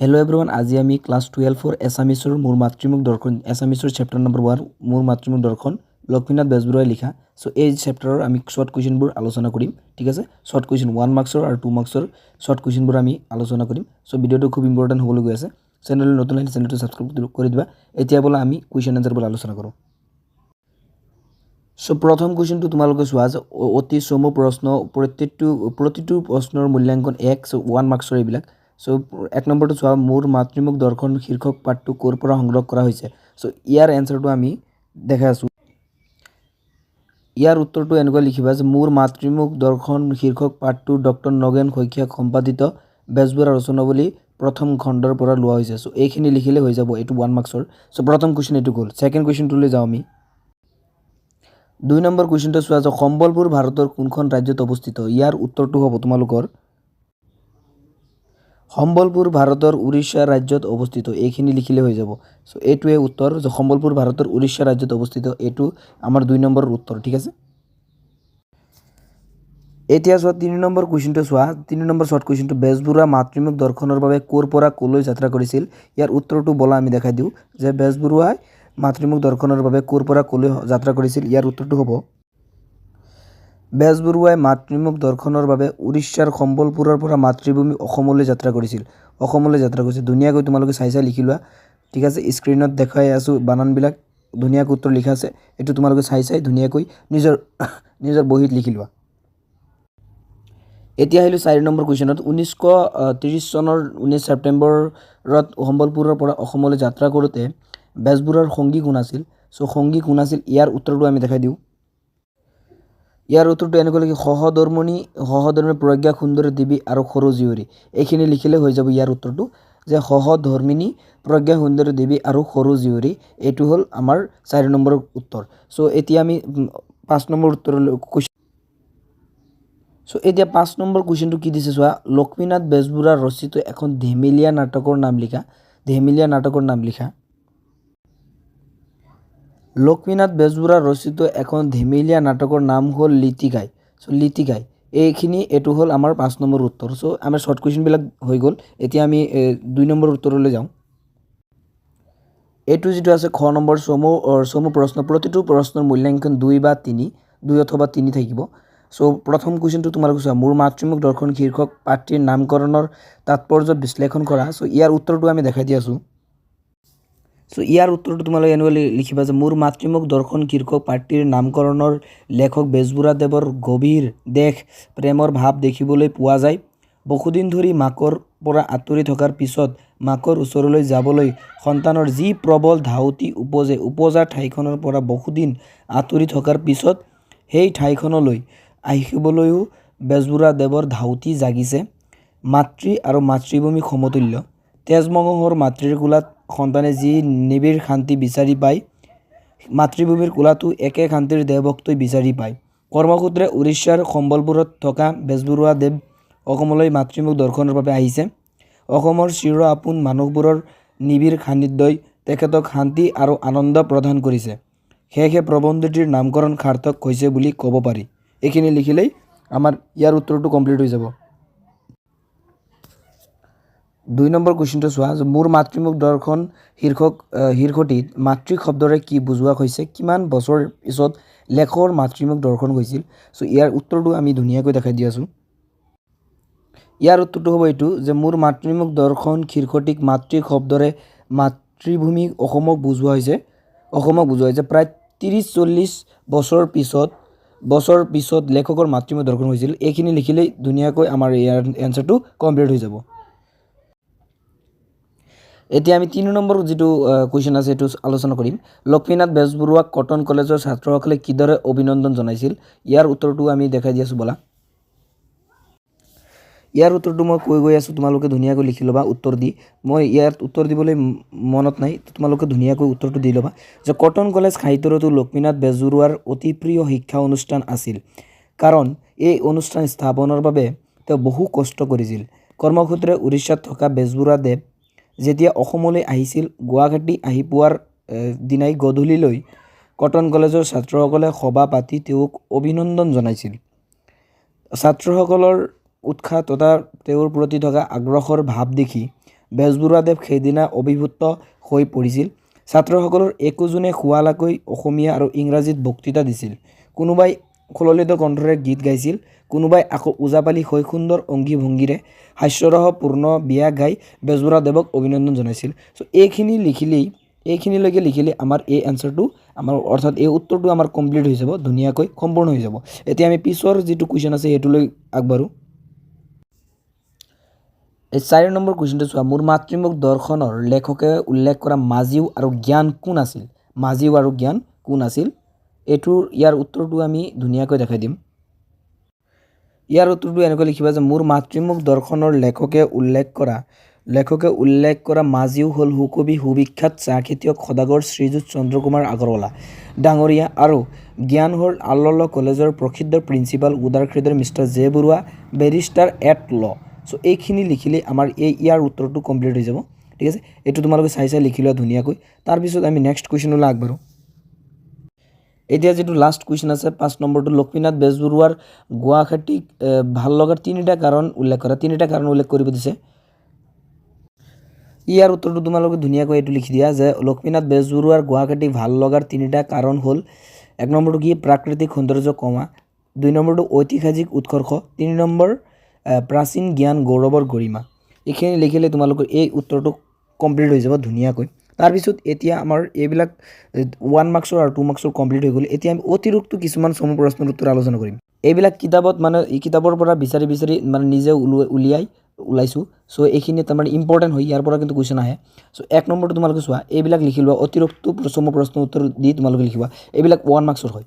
Hello everyone আজি আমি class 12 এছামিছৰ মোৰ মাতৃমুখ দৰ্শন এছামিছৰ চেপ্টাৰ নম্বৰ 1 মোৰ মাতৃমুখ দৰ্শন লক্ষ্মীনাথ বেজবৰুৱাই লিখা সো এই চেপ্টাৰৰ আমি শৰ্ট কোৱেশ্চনবোৰ আলোচনা কৰিম ঠিক আছে শৰ্ট কোৱেশ্চন 1 মাৰ্কছৰ আৰু 2 মাৰ্কছৰ শৰ্ট কোৱেশ্চনবোৰ আমি আলোচনা কৰিম সো ভিডিওটো খুব ইম্পৰ্টেন্ট হ'বলৈ গৈ আছে চেনেললৈ নতুন আহিলে চেনেলটো সাবস্ক্ৰাইব কৰি দিবা এতিয়া বলা আমি কোৱেশ্চন আনসাৰবোৰ আলোচনা কৰোঁ সো প্ৰথম কোৱেশ্চনটো তোমালোকে চোৱা যে অতি চমু প্ৰশ্ন প্ৰতিটো প্ৰশ্নৰ মূল্যাঙ্কন 1 সো 1 মাৰ্কছৰ এইবিলাক সো এক নম্বৰটো চোৱা মোৰ মাতৃমুখ দৰ্শন শীৰ্ষক পাঠটো কোৰ পৰা সংগ্ৰহ কৰা হৈছে সো ইয়াৰ এনসাৰটো আমি দেখা আছো ইয়াৰ উত্তৰটো এনেকৈ লিখিবা যে মোৰ মাতৃমুখ দৰ্শন শীৰ্ষক পাঠটো ডক্টৰ নগেন শইকীয়া সম্পাদিত বেজবৰুৱা ৰচনাৱলী প্ৰথম খণ্ডৰ পৰা লোৱা হৈছে সো এইখিনি লিখিলে হৈ যাব এটো 1 মাৰ্কছৰ সো প্ৰথম কোৱেশ্চন এটো গল সেকেন্ড কোৱেশ্চনটোলৈ যাও আমি 2 নম্বৰ কোৱেশ্চনটো চোৱা যে সম্বলপুৰ ভাৰতৰ কোনখন ৰাজ্যত অৱস্থিত ইয়াৰ উত্তৰটো হ'ব তোমালোকৰ সম্বলপুৰ ভাৰতৰ উৰিষ্যা ৰাজ্যত অৱস্থিত এইখিনি লিখিলে হৈ যাব সো এটোৱে উত্তৰ যে সম্বলপুৰ ভাৰতৰ উৰিষ্যা ৰাজ্যত অৱস্থিত এটো আমাৰ 2 নম্বৰৰ উত্তৰ ঠিক আছে এতিয়া চোৱা 3 নম্বৰ কোৱেশ্চনটো চোৱা 3 নম্বৰ শৰ্ট কোৱেশ্চনটো বেজবৰুৱা মাতৃমুখ দৰ্শনৰ বাবে কোৰ পৰা কোলৈ যাত্ৰা কৰিছিল ইয়াৰ উত্তৰটো বলা আমি দেখাই দিও যে বেজবৰুৱাই মাতৃমুখ দৰ্শনৰ বাবে কোৰ পৰা কোলৈ যাত্ৰা কৰিছিল ইয়াৰ উত্তৰটো হ'ব বেজবৰুৱাই মাতৃমুখ দৰ্শনৰ বাবে উৰিষ্যাৰ সম্বলপুৰৰ পৰা মাতৃভূমি অসমলৈ যাত্ৰা কৰিছিল ধুনিয়াকৈ তোমালোকে চাই লিখিলোৱা ঠিক আছে স্ক্ৰিনত দেখাই আছো বানানবিলাক ধুনিয়াকৈ উত্তৰ লিখা আছে এটো তোমালোকে চাই ধুনিয়াকৈ নিজৰ বহিত লিখিলোৱা এতিয়া আহিলো 4 নম্বৰ কোৱেশ্চনত 1930 চনৰ 19 ছেপ্টেম্বৰত সম্বলপুৰৰ পৰা অসমলৈ যাত্ৰা কৰোতে বেজবৰুৱাৰ সংগী কোন আছিল সো সংগী কোন আছিল ইয়াৰ উত্তৰটো আমি দেখাই দিও ইয়াৰ উত্তৰটো এনেকৈ লিখি সহধৰ্মী প্ৰজ্ঞা সুন্দৰী দেৱী আৰু সৰু জীয়ৰী এইখিনি লিখিলে হৈ যাব ইয়াৰ উত্তৰটো যে সহধৰ্মিনী প্ৰজ্ঞা সুন্দৰী দেৱী আৰু সৰু জীয়ৰী এটো হল আমাৰ 4 নম্বৰৰ উত্তৰ সো এতিয়া আমি 5 নম্বৰ উত্তৰলৈ সো এতিয়া 5 নম্বৰ কোৱেশ্চনটো কি দিছে চোৱা লক্ষ্মীনাথ বেজবৰুৱা ৰচিত এখন ধেমেলীয়া নাটকৰ নাম লিখা লক্ষ্মীনাথ বেজবৰুৱা ৰচিত এখন ধেমেলীয়া নাটকৰ নাম হল লিটিকাই সো লিটিকাই এইখিনি এটো হল আমাৰ 5 নম্বৰ উত্তৰ সো আমাৰ শৰ্ট কোৱেশ্চন বিলাক হৈ গল এতিয়া আমি 2 নম্বৰ উত্তৰলৈ যাও এটো যেটো আছে খ নম্বৰ সমু প্ৰশ্ন প্ৰতিটো প্ৰশ্নৰ মূল্যাঙ্কন 2 বা 3 2 অথবা 3 থাকিব সো প্ৰথম কোৱেশ্চনটো তোমালোকে চোৱা মোৰ মাতৃমুখ দৰ্শন শীৰ্ষক পাঠটিৰ নামকৰণৰ তাৎপৰ্য বিশ্লেষণ কৰা সো ইয়াৰ উত্তৰটো আমি দেখাই দি আছো সো ইয়াৰ উত্তৰটো তোমালোকে এনেকৈ লিখিবা যে মোৰ মাতৃমুখ দৰ্শন শীৰ্ষক পাঠটিৰ নামকৰণৰ লেখক বেজবৰুৱা দেৱৰ গভীৰ দেশ প্ৰেমৰ ভাৱ দেখিবলৈ পোৱা যায় বহুদিন ধৰি মাকৰ পৰা আঁতৰি থকাৰ পিছত মাকৰ ওচৰলৈ যাবলৈ সন্তানৰ যি প্ৰবল ধাউতি উপজা ঠাইখনৰ পৰা বহুদিন আঁতৰি থকাৰ পিছত সেই ঠাইখনলৈ আহিবলৈও বেজবৰুৱা দেৱৰ ধাউতি জাগিছে মাতৃ আৰু মাতৃভূমি সমতুল্য তেজমঙহৰ মাতৃৰ কোলাত সন্তানে যি নিবিৰ শান্তি বিচাৰি পায় মাতৃভূমিৰ কোলাতো একে শান্তিৰ দেহভক্তই বিচাৰি পায় কৰ্মসূত্ৰে উৰিষ্যাৰ সম্বলপুৰত থকা বেজবৰুৱা দেৱ অসমলৈ মাতৃমুখ দৰ্শনৰ বাবে আহিছে অসমৰ চিৰ আপোন মানুহবোৰৰ নিবিৰ সান্নিধ্যই তেখেতক শান্তি আৰু আনন্দ প্ৰদান কৰিছে হেহে প্ৰবন্ধটিৰ নামকৰণ সাৰ্থক হৈছে বুলি ক'ব পাৰি এইখিনি লিখিলেই আমাৰ ইয়াৰ উত্তৰটো কমপ্লিট হৈ যাব 2 নম্বৰ কোৱেশ্চনটো চোৱা যে মোৰ মাতৃমুখ দৰ্শন শীৰ্ষটিত মাতৃ শব্দৰে কি বুজোৱা হৈছে কিমান বছৰ পিছত লেখকৰ মাতৃমুখ দৰ্শন হৈছিল সো ইয়াৰ উত্তৰটো আমি ধুনিয়াকৈ দেখাই দি আছো ইয়াৰ উত্তৰটো হ'ব এটো যে মোৰ মাতৃমুখ দৰ্শন শীৰ্ষটিক মাতৃ শব্দৰে মাতৃভূমি অসমক বুজোৱা হৈছে প্ৰায় 30-40 বছৰ পিছত লেখকৰ মাতৃমুখ দৰ্শন হৈছিল এইখিনি লিখিলে ধুনিয়াকৈ আমাৰ ইয়াৰ এনসাৰটো কমপ্লিট হৈ যাব এতিয়া আমি 3 নম্বৰ যেটো কোৱেশ্চন আছে এটো আলোচনা কৰিম লক্ষ্মীনাথ বেজবৰুৱাক কটন কলেজৰ ছাত্ৰসকলে কিদৰে অভিনন্দন জনাইছিল ইয়াৰ উত্তৰটো আমি দেখাই দি আছো বলা ইয়াৰ উত্তৰটো মই কৈ গৈ আছো তোমালোকে ধুনিয়াকৈ লিখি লবা উত্তৰ দি মই ইয়াৰ উত্তৰ দিবলৈ মনত নাই তোমালোকে ধুনিয়াকৈ উত্তৰটো দি লবা যে কটন কলেজ খাইতৰতো লক্ষ্মীনাথ বেজবৰুৱাৰ অতি প্ৰিয় শিক্ষা অনুষ্ঠান আছিল কাৰণ এই অনুষ্ঠান স্থাপনৰ বাবে তেওঁ বহু কষ্ট কৰিছিল কৰ্মসূত্ৰে উৰিষ্যাত থকা বেজবৰুৱা দেৱ যেতিয়া অসমলৈ আহিছিল গুৱাহাটী আহি পোৱাৰ দিনাই গধূলিলৈ কটন কলেজৰ ছাত্ৰসকলে সভা পাতি তেওঁক অভিনন্দন জনাইছিল ছাত্ৰসকলৰ উৎসাহ তথা তেওঁৰ প্ৰতি থকা আগ্ৰহৰ ভাৱ দেখি বেজবৰুৱাদেৱ সেইদিনা অভিভূত হৈ পৰিছিল। ছাত্ৰসকলৰ 21 জুনে শুৱালাকৈ অসমীয়া আৰু ইংৰাজীত বক্তৃতা দিছিল। কোনোবাই খললিত কণ্ঠৰে গীত গাইছিল, কোনোবাই আকৌ ওজাপালি হৈ সুন্দৰ অংগী ভংগীৰে হাস্যৰসপূৰ্ণ বিয়া গাই বেজবৰুৱাদেৱক অভিনন্দন জনাইছিল। চ' এইখিনিলৈকে লিখিলেই আমাৰ এই এনচাৰটো আমাৰ অৰ্থাৎ এই উত্তৰটো আমাৰ কমপ্লিট হৈ যাব, ধুনীয়াকৈ সম্পূৰ্ণ হৈ যাব। এতিয়া আমি পিছৰ যিটো কুৱেশ্যন আছে সেইটোলৈ আগবাঢ়োঁ। এই 4 নম্বৰ কুৱেশ্যনটো চোৱা, মোৰ মাতৃমুখ দৰ্শনৰ লেখকে উল্লেখ কৰা মাজীও আৰু জ্ঞান কোন আছিল? মাজীও আৰু জ্ঞান কোন আছিল? ইয়াৰ উত্তৰটো আমি ধুনীয়াকৈ দেখাই দিম। ইয়াৰ উত্তৰটো এনেকৈ লিখিবা যে মোৰ মাতৃমুখ দৰ্শনৰ লেখকে উল্লেখ কৰা মাজীও হ'ল সুকবি সুবিখ্যাত চাহ খেতিয়ক সদাগৰ শ্ৰীযুত চন্দ্ৰকুমাৰ আগৰৱালা ডাঙৰীয়া, আৰু জ্ঞান হ'ল আলল কলেজৰ প্ৰসিদ্ধ প্ৰিন্সিপাল উদাৰহৃদয় mister J Barua barrister at law'. চ' এইখিনি লিখিলে আমাৰ ইয়াৰ উত্তৰটো কমপ্লিট হৈ যাব। ঠিক আছে, এইটো তোমালোকে চাই লিখি লোৱা ধুনীয়াকৈ। তাৰপিছত আমি নেক্সট কুৱেশ্যনলৈ আগবাঢ়োঁ। এতিয়া যেটো লাষ্ট কুৱেশ্যন আছে 5 নম্বৰটো, লক্ষ্মীনাথ বেজবৰুৱাৰ গুৱাহাটীক ভাল লগাৰ 3টা কাৰণ উল্লেখ কৰা। 3টা কাৰণ উল্লেখ কৰিব দিছে। ইয়াৰ উত্তৰটো তোমালোকে ধুনীয়াকৈ এইটো লিখি দিয়া যে লক্ষ্মীনাথ বেজবৰুৱাৰ গুৱাহাটীক ভাল লগাৰ 3টা কাৰণ হ'ল 1 নম্বৰটো কি প্ৰাকৃতিক সৌন্দৰ্য, 2 নম্বৰটো ঐতিহাসিক উৎকৰ্ষ, 3 নম্বৰ প্ৰাচীন জ্ঞান গৌৰৱৰ গৰিমা। এইখিনি লিখিলে তোমালোকৰ এই উত্তৰটো কমপ্লিট হৈ যাব ধুনীয়াকৈ। তাৰপিছত এতিয়া আমাৰ এইবিলাক 1 মাৰ্কছৰ আৰু 2 মাৰ্কছৰ কমপ্লিট হৈ গ'ল। এতিয়া আমি অতিৰিক্ত কিছুমান চমু প্ৰশ্নৰ উত্তৰ আলোচনা কৰিম। এইবিলাক কিতাপত মানে এই কিতাপৰ পৰা বিচাৰি মানে নিজে ওলাইছোঁ। চ' এইখিনি তাৰমানে ইম্পৰ্টেণ্ট হয়, ইয়াৰ পৰা কিন্তু কুৱেশ্যন আহে। চ' 1 নম্বৰটো তোমালোকে চোৱা, এইবিলাক লিখি লোৱা, অতিৰিক্ত চমু প্ৰশ্নৰ উত্তৰ দি তোমালোকে লিখিবা। এইবিলাক 1 মাৰ্কছৰ হয়।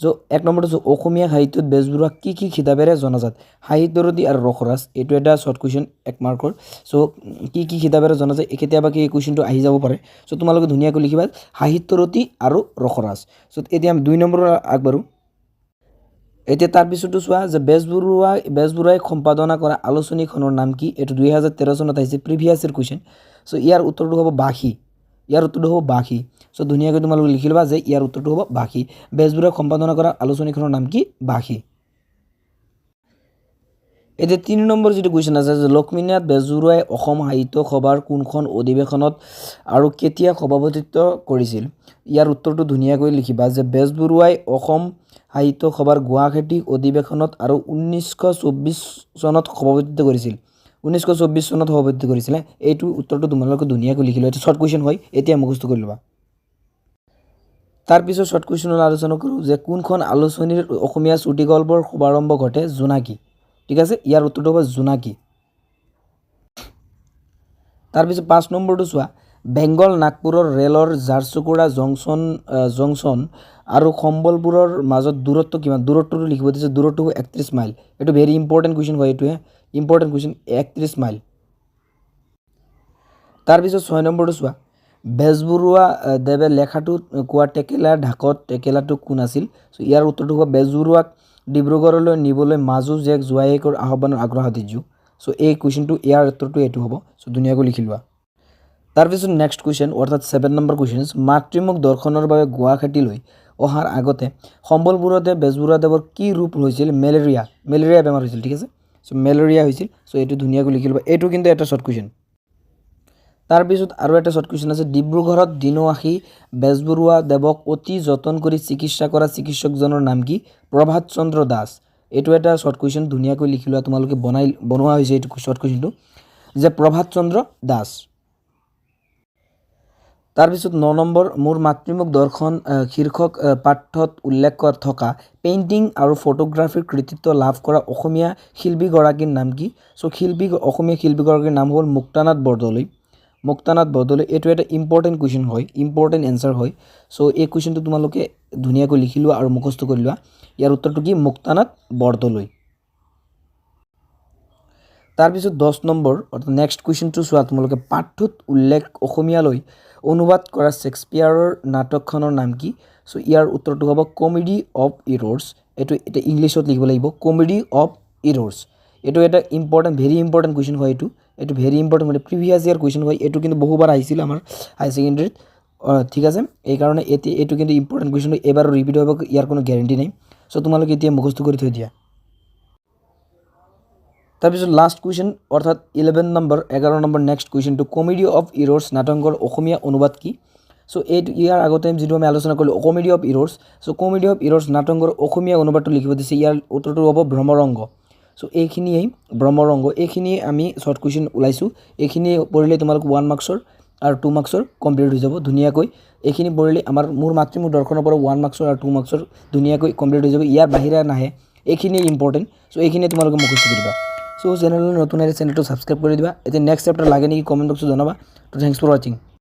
চ' 1 নম্বৰটো অসমীয়া সাহিত্যত বেজবৰুৱা কি খিতাপেৰে জনাজাত? সাহিত্যৰথী আৰু ৰসৰাজ, এইটো এটা শ্বৰ্ট কুৱেশ্যন 1 মাৰ্কৰ। চ' কি খিতাপেৰে জনাজাত? কেতিয়াবা এই কুৱেশ্যনটো আহি যাব পাৰে। চ' তোমালোকে ধুনীয়াকৈ লিখিবা সাহিত্যৰথী আৰু ৰসৰাজ। চ' এতিয়া আমি 2 নম্বৰ আগবাঢ়োঁ। এতিয়া তাৰপিছতো চোৱা যে বেজবৰুৱাই সম্পাদনা কৰা আলোচনীখনৰ নাম কি? এইটো 2013 চনত আহিছে, প্ৰিভিয়াছ ইয়েৰ কুৱেশ্যন। চ' ইয়াৰ উত্তৰটো হ'ব বাঁহী। চ' ধুনীয়াকৈ তোমালোকে লিখি ল'বা যে ইয়াৰ উত্তৰটো হ'ব বাঁহী। বেজবৰুৱাই সম্পাদনা কৰা আলোচনীখনৰ নাম কি? বাঁহী। এতিয়া 3 নম্বৰ যিটো কুৱেশ্যন আছে যে লক্ষ্মীনাথ বেজবৰুৱাই অসম সাহিত্য সভাৰ কোনখন অধিৱেশনত আৰু কেতিয়া সভাপতিত্ব কৰিছিল? ইয়াৰ উত্তৰটো ধুনীয়াকৈ লিখিবা যে বেজবৰুৱাই অসম সাহিত্য সভাৰ গুৱাহাটী অধিৱেশনত আৰু 1924 চনত সভাপতিত্ব কৰিছিল। 1924 চনত সভাপতিত্ব কৰিছিলে। এইটো উত্তৰটো তোমালোকে ধুনীয়াকৈ লিখি লোৱা। এইটো শ্বৰ্ট কুৱেশ্যন হয়, এতিয়া মুখস্থ কৰি ল'বা। তাৰপিছত শ্বৰ্ট কুৱেশ্যনৰ আলোচনা কৰোঁ যে কোনখন আলোচনীৰ অসমীয়া চুটিগল্পৰ শুভাৰম্ভ ঘটে? জোনাকী। ঠিক আছে, ইয়াৰ উত্তৰটো হ'ব জোনাকী। তাৰপিছত 5 নম্বৰটো চোৱা, বেংগল নাগপুৰৰ ৰেলৰ ঝাৰচুগুড়া জংচন আৰু সম্বলপুৰৰ মাজত দূৰত্ব কিমান? দূৰত্বটো লিখিব দিছে, দূৰত্ব 31 মাইল। এইটো ভেৰি ইম্পৰ্টেণ্ট কুৱেশ্যন হয়, এইটোৱে ইম্পৰ্টেণ্ট কুৱেশ্যন, 31 মাইল। তাৰপিছত 6 নম্বৰটো চোৱা, বেজবৰুৱা দেৱে লেখাটোত কোৱা টেকেলা ঢাকত টেকেলাটো কোন আছিল? চ' ইয়াৰ উত্তৰটো হ'ব বেজবৰুৱাক ডিব্ৰুগড়লৈ নিবলৈ মাজু জেক জোৱায়েকৰ আহ্বানৰ আগ্ৰহাতীৰ্য। চ' এই কুৱেশ্যনটো ইয়াৰ উত্তৰটো এইটো হ'ব। চ' ধুনীয়াকৈ লিখি লোৱা। তাৰপিছত নেক্সট কুৱেশ্যন অৰ্থাৎ 7 নম্বৰ কুৱেশ্যন, মাতৃমুখ দৰ্শনৰ বাবে গুৱাহাটীলৈ অহাৰ আগতে সম্বলপুৰতে বেজবৰুৱাদেৱৰ কি ৰোগ হৈছিল? মেলেৰিয়া বেমাৰ হৈছিল। ঠিক আছে, চ' মেলেৰিয়া হৈছিল। চ' এইটো ধুনীয়াকৈ লিখি ল'বা। এইটো কিন্তু এটা শ্বৰ্ট কুৱেশ্যন। তাৰপিছত আৰু এটা শ্বৰ্ট কুৱেশ্যন আছে, ডিব্ৰুগড়ত দিনৌৱাসী বেজবৰুৱাদেৱক অতি যতন কৰি চিকিৎসা কৰা চিকিৎসকজনৰ নাম কি? প্ৰভাত চন্দ্ৰ দাস। এইটো এটা শ্বৰ্ট কুৱেশ্যন, ধুনীয়াকৈ লিখি লোৱা। তোমালোকে বনোৱা হৈছে এইটো শ্বৰ্ট কুৱেশ্যনটো যে প্ৰভাত চন্দ্ৰ দাস। তাৰপিছত 9 নম্বৰ, মোৰ মাতৃমুখ দৰ্শন শীৰ্ষক পাঠত উল্লেখ থকা পেইণ্টিং আৰু ফটোগ্ৰাফীৰ কৃতিত্ব লাভ কৰা অসমীয়া শিল্পীগৰাকীৰ নাম কি? চ' অসমীয়া শিল্পীগৰাকীৰ নাম হ'ল মুক্তানাথ বৰদলৈ। এইটো এটা ইম্পৰ্টেণ্ট কুৱেশ্যন হয়, ইম্পৰ্টেণ্ট এনচাৰ হয়। চ' এই কুৱেশ্যনটো তোমালোকে ধুনীয়াকৈ লিখি লোৱা আৰু মুখস্থ কৰি লোৱা। ইয়াৰ উত্তৰটো কি? মুক্তানাথ বৰদলৈ। তাৰপিছত 10 নম্বৰ অৰ্থাৎ নেক্সট কুৱেশ্যনটো চোৱা, তোমালোকে পাঠটোত উল্লেখ অসমীয়ালৈ অনুবাদ কৰা শ্বেক্সপিয়াৰৰ নাটকখনৰ নাম কি? চ' ইয়াৰ উত্তৰটো হ'ব কমেডি অফ ইৰৰ্ছ। এইটো এতিয়া ইংলিছত লিখিব লাগিব, কমেডি অফ ইৰৰ্ছ। এইটো এটা ভেৰি ইম্পৰ্টেণ্ট কুৱেশ্যন হয়। এইটো ভেৰি ইম্পৰ্টেণ্ট মানে প্ৰিভিয়াছ ইয়াৰ কুৱেশ্যন হয়। এইটো কিন্তু বহুবাৰ আহিছিল আমাৰ হাই ছেকেণ্ডেৰীত। ঠিক আছে, এইকাৰণে এইটো কিন্তু ইম্পৰ্টেণ্ট কুৱেশ্যন হয়। এবাৰো ৰিপিট হ'ব, ইয়াৰ কোনো গেৰেণ্টি নাই। চ' তোমালোকে এতিয়া মুখস্থ কৰি থৈ দিয়া। তাৰপিছত লাষ্ট কুৱেশ্যন অৰ্থাৎ 11 নম্বৰ 11 নম্বৰ নেক্সট কুৱেশ্যনটো কমেডি অফ ইৰৰ্ছ নাটকৰ অসমীয়া অনুবাদ কি সো এইটো ইয়াৰ আগতে যেটো আমি আলোচনা কৰিলোঁ comedy of errors so comedy of errors নাটকৰ অসমীয়া অনুবাদটো লিখিব দিছে ইয়াৰ উত্তৰটো হ'ব ভ্ৰমৰংগ সো এইখিনিয়ে ভ্ৰমৰংগ এইখিনিয়ে আমি শৰ্ট কুৱেশ্যন ওলাইছোঁ এইখিনি পঢ়িলে তোমালোক 1 মাৰ্কছৰ আৰু 2 মাৰ্কছৰ কমপ্লিট হৈ যাব ধুনীয়াকৈ এইখিনি পঢ়িলে আমাৰ মোৰ মাতৃমুখ দৰ্শনৰ পৰা 1 মাৰ্কছৰ আৰু 2 মাৰ্কছৰ ধুনীয়াকৈ কমপ্লিট হৈ যাব ইয়াৰ বাহিৰে নাহে এইখিনি ইম্পৰ্টেণ্ট সো এইখিনি তোমালোকে মুখস্থ কৰিবা সো চেনেললৈ নতুন আহিলে চেনেলটো সাবস্ক্ৰাইব কৰি দিবা এতিয়া নেক্সট চেপ্টাৰ লাগে নেকি কমেণ্ট বক্সত জনাবা তো থ্যাঙ্কস ফৰ ওয়াচিং